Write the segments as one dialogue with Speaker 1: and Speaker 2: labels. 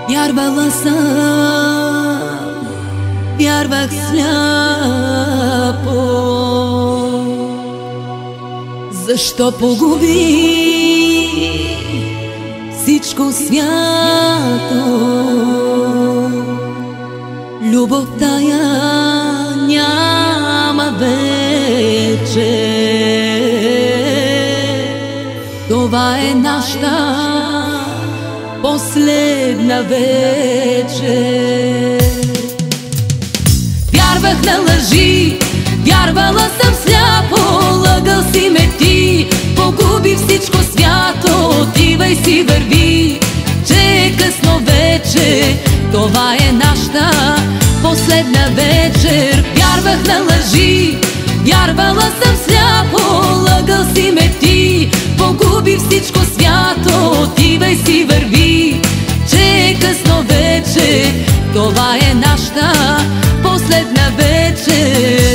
Speaker 1: Вярвала съм, вярвах сляпо. Защо погуби всичко свято? Любов тая няма вече. Това е нашата последна вечер. Вярвах на лъжи, вярвала съм сляпо. Лъгал си ме ти, погуби всичко свято. Отивай си, върви, че е късно вече. Това е нашата последна вечер. Вярвах на лъжи, вярвала съм сляпо. Лъгал си ме ти, погуби всичко свято. Отивай си, върви, че е късно вече. Това е нашата последна вечер.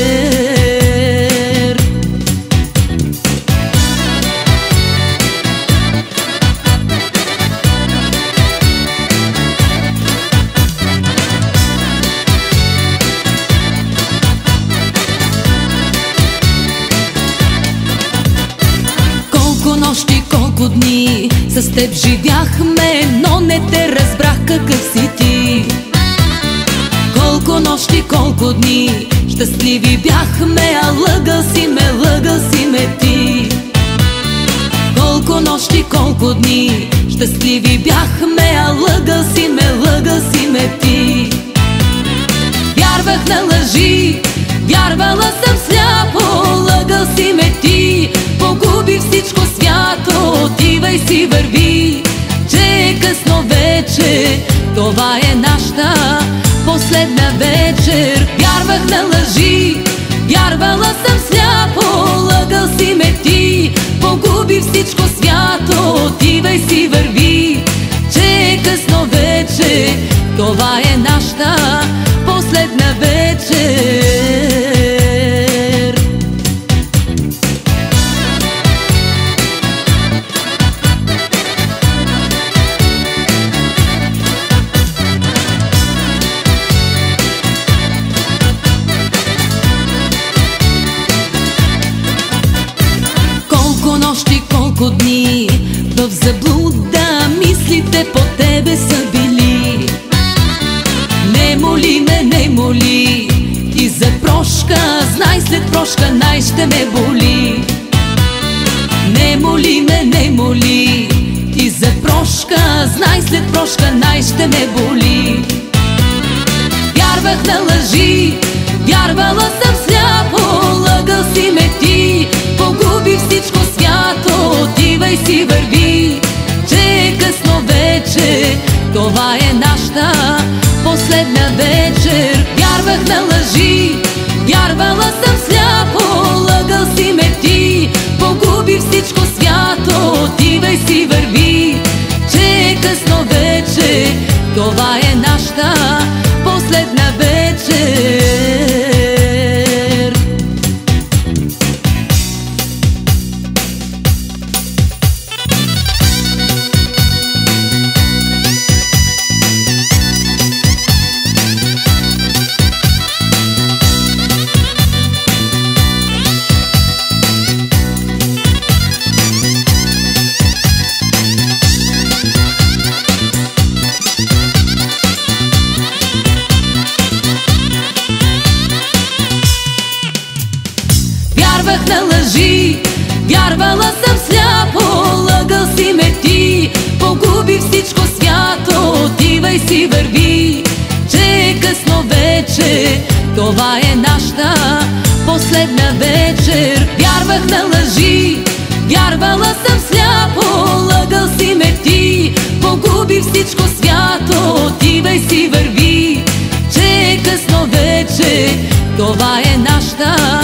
Speaker 1: Колко нощи, колко дни с теб живяхме, но не те разбрах какъв си ти. Колко нощи, колко дни щастливи бяхме, а лъгал си ме ти. Колко нощи, колко дни щастливи бяхме, а лъгал си ме ти. Вярвах на лъжи, вярвала съм сляпо. Лъгал си ме ти, погуби всичко свято. Отивай си, върви, че е късно вече. Това е нашата последна вечер. Вярвах на лъжи, вярвала съм сляпо. Лъгал си ме ти, погуби всичко свято. Отивай си, върви, че е късно вече. Това е нашата последна вечер. Колко дни в заблуда мислите по тебе са били. Не моли ме, не моли и за прошка, знай след прошка най ще ме боли. Не моли ме, не моли и за прошка, знай след прошка най ще ме боли. Вярвах на лъжи, вярвала съм сляпо. Лъгал си ме ти, погуби всичко свято. Отивай си, върви, че е късно вече. Това е нашата последна вечер. Вярвах на лъжи, вярвала съм сляпо. Лъгал си ме ти, погуби всичко свято. Отивай си, върви, че е късно вече. Това е нашата последна вечер. Вярвах на лъжи, вярвала съм сляпо. Лъгал си ме ти, погуби всичко свято. Отивай си, върви, че е късно вече. Това е нашата последна вечер. Вярвах на лъжи, вярвала съм сляпо. Лъгал си ме ти, погуби всичко свято. Отивай си, върви, че е късно вече. Това е нашата